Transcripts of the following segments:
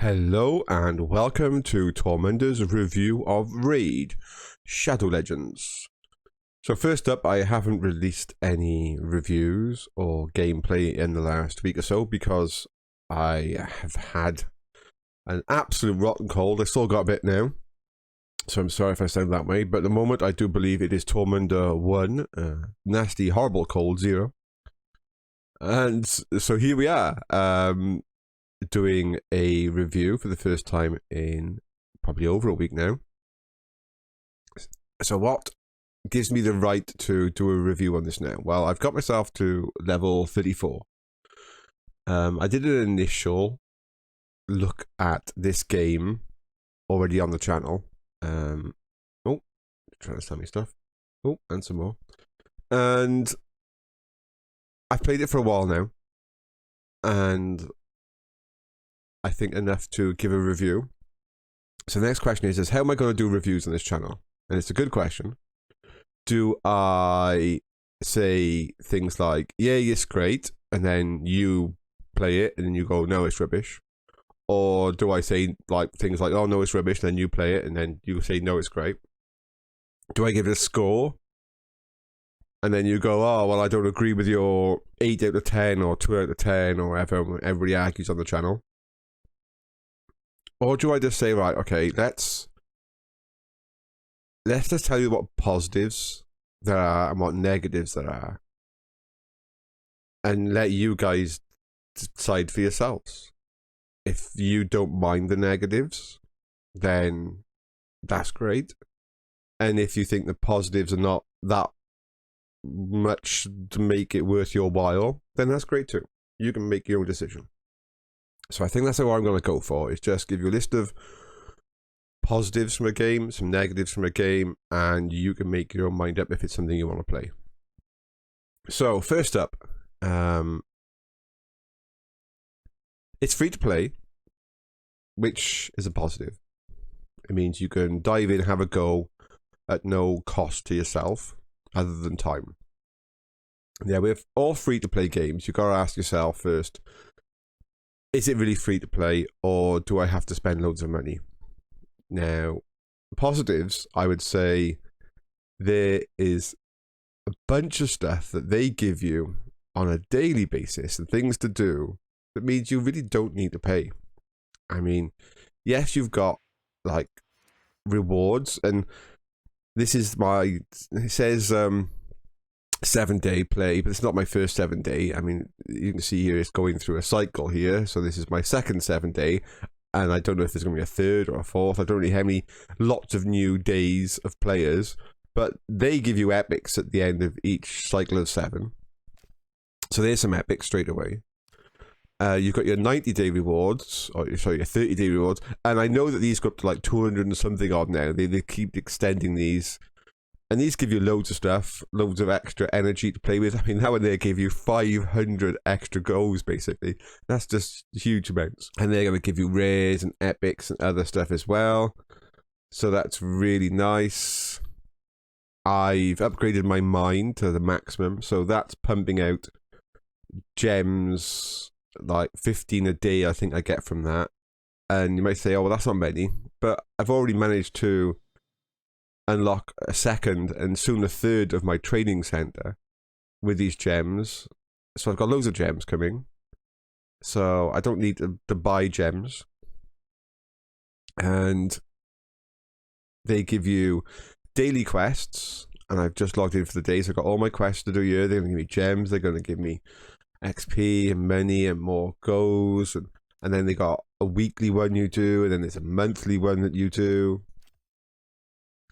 Hello and welcome to Tormunda's review of Raid Shadow Legends. So first up, I haven't released any reviews or gameplay in the last week or so because I have had an absolute rotten cold. I still got a bit now, so I'm sorry if I sound that way, but at the moment I do believe it is Tormunda 1, nasty horrible cold 0. And so here we are. Doing a review for the first time in probably over a week now. So what gives me the right to do a review on this now? Well, I've got myself to level 34. I did an initial look at this game already on the channel. Oh, trying to sell me stuff. Oh, and some more. And I've played it for a while now. And I think enough to give a review. So the next question is how am I going to do reviews on this channel? And it's a good question. Do I say things like, yeah, it's great, and then you play it, and then you go, no, it's rubbish? Or do I say like things like, oh, no, it's rubbish, and then you play it, and then you say, no, it's great? Do I give it a score? And then you go, oh, well, I don't agree with your 8 out of 10 or 2 out of 10 or whatever everybody argues on the channel. Or do I just say, right, okay, let's just tell you what positives there are and what negatives there are, and let you guys decide for yourselves. If you don't mind the negatives, then that's great. And if you think the positives are not that much to make it worth your while, then that's great too. You can make your own decision. So I think that's what I'm going to go for, is just give you a list of positives from a game, some negatives from a game, and you can make your own mind up if it's something you want to play. So first up, it's free to play, which is a positive. It means you can dive in, have a go at no cost to yourself other than time. Yeah, with all free to play games, you've got to ask yourself first, is it really free to play, or do I have to spend loads of money? Now, positives, I would say there is a bunch of stuff that they give you on a daily basis and things to do that means you really don't need to pay. I mean, yes, you've got like rewards, and this is it says 7-day play, but it's not my first 7-day. I mean, you can see here it's going through a cycle here, so this is my second 7-day, and I don't know if there's going to be a third or a fourth. I don't really have lots of new days of players, but they give you epics at the end of each cycle of 7. So there's some epics straight away. You've got your 90-day rewards, or sorry, your 30-day rewards, and I know that these go up to like 200 and something odd now. They keep extending these. And these give you loads of stuff, loads of extra energy to play with. I mean, now and they give you 500 extra goals, basically. That's just huge amounts. And they're going to give you rares and epics and other stuff as well. So that's really nice. I've upgraded my mine to the maximum. So that's pumping out gems, like 15 a day, I think I get from that. And you might say, oh, well, that's not many. But I've already managed to unlock a second and soon a third of my training center with these gems. So I've got loads of gems coming. So I don't need to buy gems. And they give you daily quests. And I've just logged in for the day, so I've got all my quests to do here. They're going to give me gems. They're going to give me XP and money and more goals. And then they got a weekly one you do. And then there's a monthly one that you do.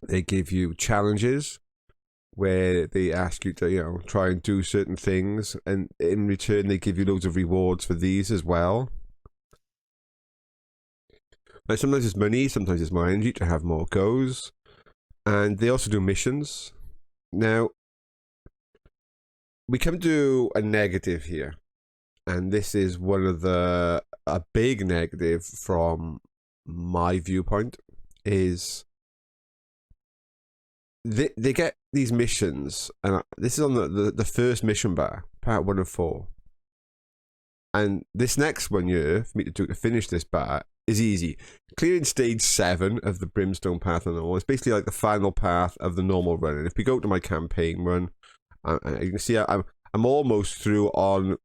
They give you challenges where they ask you to, try and do certain things, and in return they give you loads of rewards for these as well. Like sometimes it's money, sometimes it's more energy to have more goes, and they also do missions. Now, we come to a negative here, and this is one of a big negative from my viewpoint, is they get these missions, and this is on the first mission bar, part 1 of 4. And this next one here, for me to do to finish this bar, is easy. Clearing stage 7 of the Brimstone Path on normal is basically like the final path of the normal run. And if we go to my campaign run, you can see I'm almost through on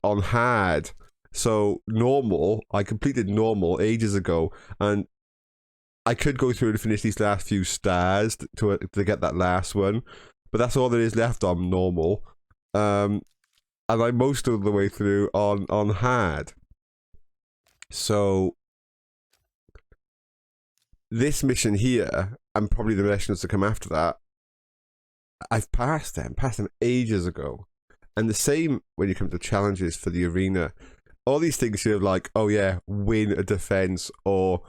hard. So normal, I completed normal ages ago, and I could go through and finish these last few stars to get that last one, but that's all there is left on normal. And I'm most of the way through on hard. So this mission here, and probably the missions to come after that, I've passed them ages ago. And the same when you come to challenges for the arena. All these things you're like, oh yeah, win a defense or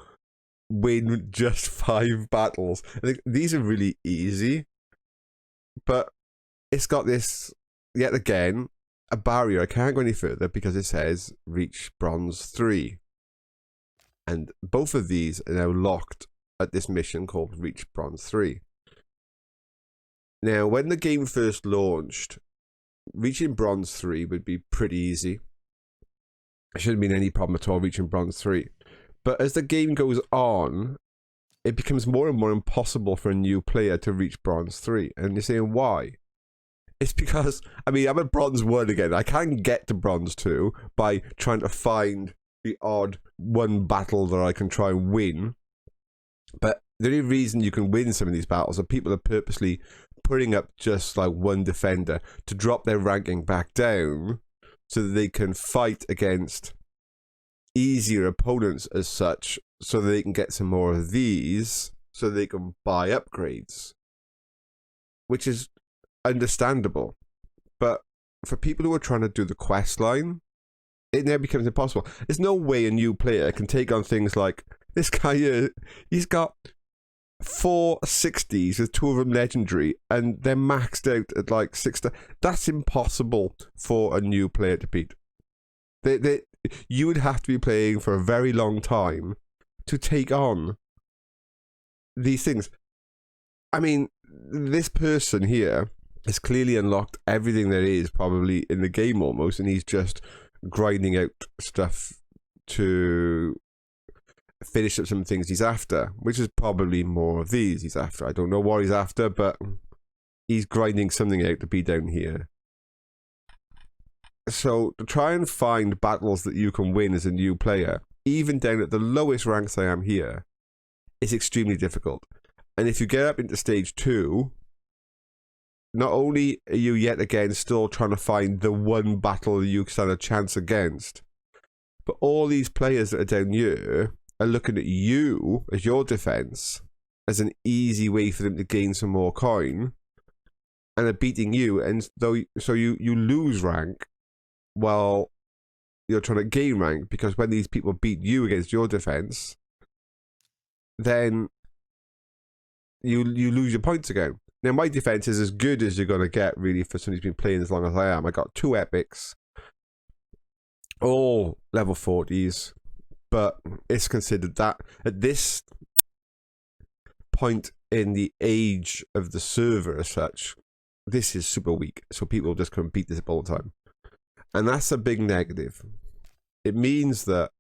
win just 5 battles. I think these are really easy, but it's got this, yet again, a barrier. I can't go any further because it says reach bronze 3. And both of these are now locked at this mission called reach bronze 3. Now, when the game first launched, reaching bronze 3 would be pretty easy. There shouldn't been any problem at all reaching bronze 3. But as the game goes on, it becomes more and more impossible for a new player to reach bronze 3. And you're saying, why? It's because, I mean, I'm at bronze 1 again. I can get to bronze 2 by trying to find the odd one battle that I can try and win. But the only reason you can win some of these battles are people are purposely putting up just like one defender to drop their ranking back down so that they can fight against easier opponents as such, so that they can get some more of these so they can buy upgrades, which is understandable. But for people who are trying to do the quest line, it now becomes impossible. There's no way a new player can take on things like this guy here. He's got 4 60s with 2 of them legendary, and they're maxed out at like 6. That's impossible for a new player to beat. You would have to be playing for a very long time to take on these things. I mean, this person here has clearly unlocked everything there is probably in the game almost, and he's just grinding out stuff to finish up some things he's after, which is probably more of these he's after. I don't know what he's after, but he's grinding something out to be down here. So to try and find battles that you can win as a new player, even down at the lowest ranks I am here, is extremely difficult. And if you get up into stage 2, not only are you yet again still trying to find the one battle you stand a chance against, but all these players that are down here are looking at you as your defense as an easy way for them to gain some more coin, and are beating you, and so you lose rank while you're trying to gain rank, because when these people beat you against your defense, then you lose your points again. Now my defense is as good as you're going to get really for somebody who's been playing as long as I am. I got 2 epics, all level 40s, but it's considered that at this point in the age of the server as such, this is super weak, so people just come beat this up all the time. And that's a big negative. It means that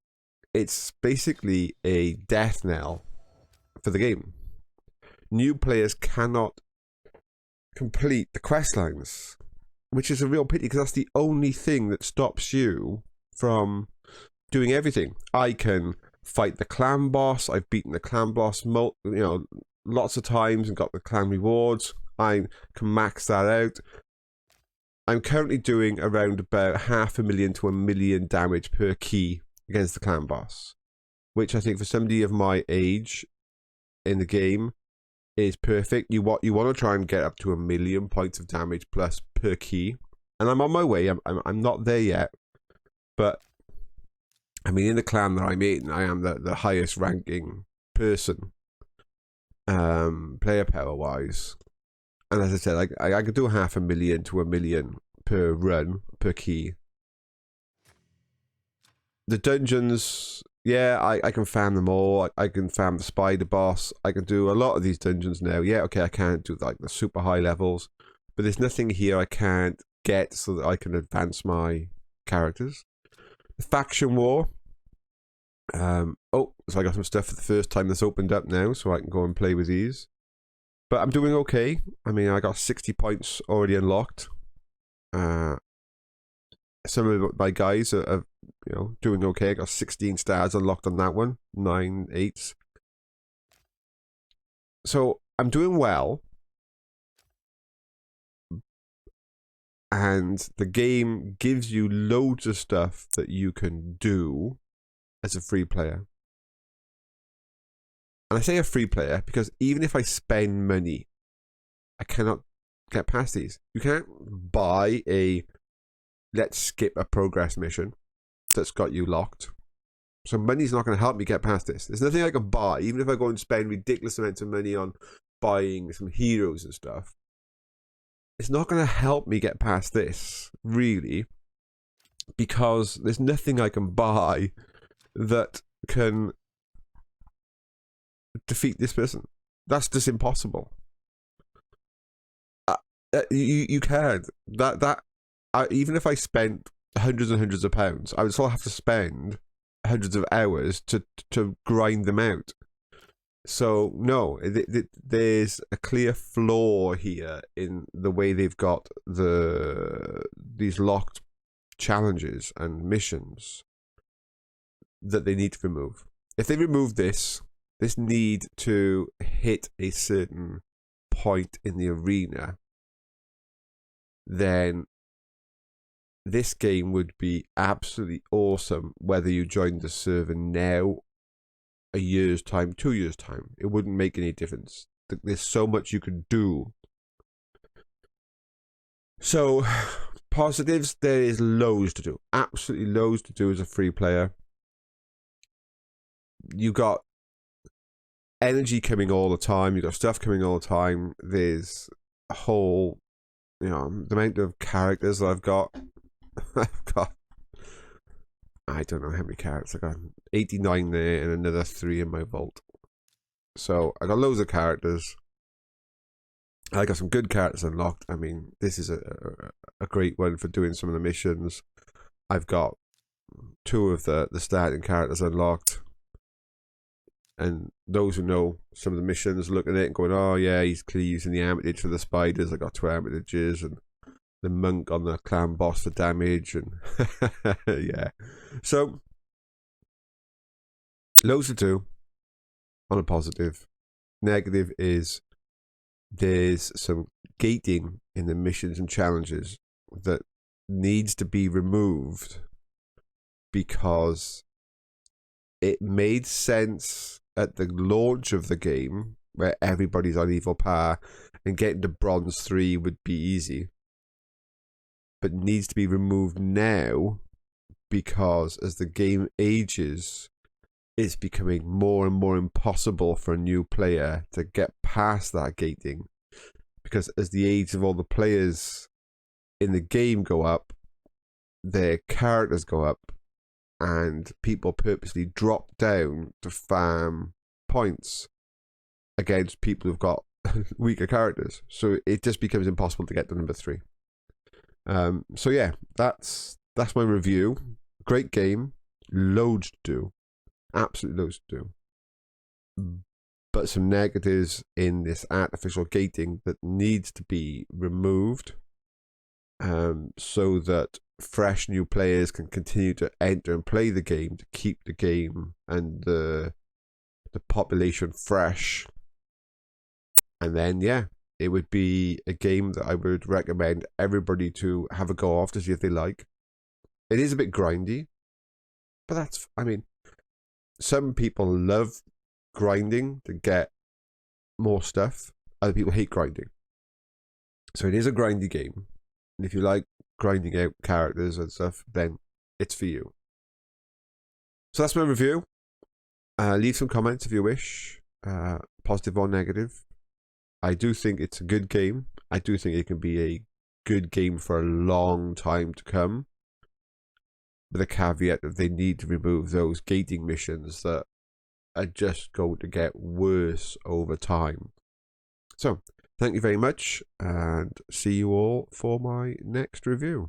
it's basically a death knell for the game. New players cannot complete the quest lines, which is a real pity, because that's the only thing that stops you from doing everything. I can fight the clan boss. I've beaten the clan boss lots of times and got the clan rewards. I can max that out. I'm currently doing around about 500,000 to 1 million damage per key against the clan boss, which I think for somebody of my age in the game is perfect. You want to try and get up to 1 million points of damage plus per key, and I'm on my way. I'm not there yet, but I mean, in the clan that I'm in, I am the highest ranking person, player power wise. And as I said, I could do 500,000 to 1 million per run, per key. The dungeons, yeah, I can farm them all. I can farm the spider boss. I can do a lot of these dungeons now. Yeah, okay, I can't do like the super high levels, but there's nothing here I can't get so that I can advance my characters. The faction war, Oh, so I got some stuff for the first time that's opened up now, so I can go and play with these. But I'm doing okay. I mean, I got 60 points already unlocked. Some of my guys are doing okay. I got 16 stars unlocked on that one, 9 8s. So I'm doing well. And the game gives you loads of stuff that you can do as a free player. And I say a free player because even if I spend money, I cannot get past these. You can't buy a let's skip a progress mission that's got you locked. So money's not going to help me get past this. There's nothing I can buy, even if I go and spend ridiculous amounts of money on buying some heroes and stuff. It's not going to help me get past this, really, because there's nothing I can buy that can defeat this person. That's just impossible. You can't. Even if I spent hundreds and hundreds of pounds, I would still have to spend hundreds of hours to grind them out. So no, there's a clear flaw here in the way they've got these locked challenges and missions that they need to remove. If they remove this need to hit a certain point in the arena, then this game would be absolutely awesome whether you join the server now, a year's time, 2 years' time. It wouldn't make any difference. There's so much you can do. So, positives, there is loads to do. Absolutely loads to do as a free player. You got energy coming all the time. You got stuff coming all the time. There's a whole, the amount of characters that I've got. I don't know how many characters. I got 89 there and another 3 in my vault. So I got loads of characters. I got some good characters unlocked. I mean, this is a great one for doing some of the missions. I've got 2 of the starting characters unlocked. And those who know some of the missions, looking at it and going, oh yeah, he's clearly using the Armitage for the spiders. I got 2 Armitages and the monk on the clan boss for damage, and yeah. So loads to do on a positive. Negative is there's some gating in the missions and challenges that needs to be removed because it made sense at the launch of the game where everybody's on evil power and getting to bronze 3 would be easy, but needs to be removed now because as the game ages, it's becoming more and more impossible for a new player to get past that gating, because as the age of all the players in the game go up, their characters go up, and people purposely drop down to farm points against people who've got weaker characters. So it just becomes impossible to get to number 3. So yeah, that's my review. Great game, loads to do, absolutely loads to do. But some negatives in this artificial gating that needs to be removed, so that fresh new players can continue to enter and play the game, to keep the game and the population fresh. And then yeah, it would be a game that I would recommend everybody to have a go of to see if they like. It is a bit grindy, but some people love grinding to get more stuff. Other people hate grinding. So it is a grindy game. And if you like grinding out characters and stuff, then it's for you. So that's my review. Leave some comments if you wish, positive or negative. I do think it's a good game. I do think it can be a good game for a long time to come, with a caveat that they need to remove those gating missions that are just going to get worse over time. So, thank you very much, and see you all for my next review.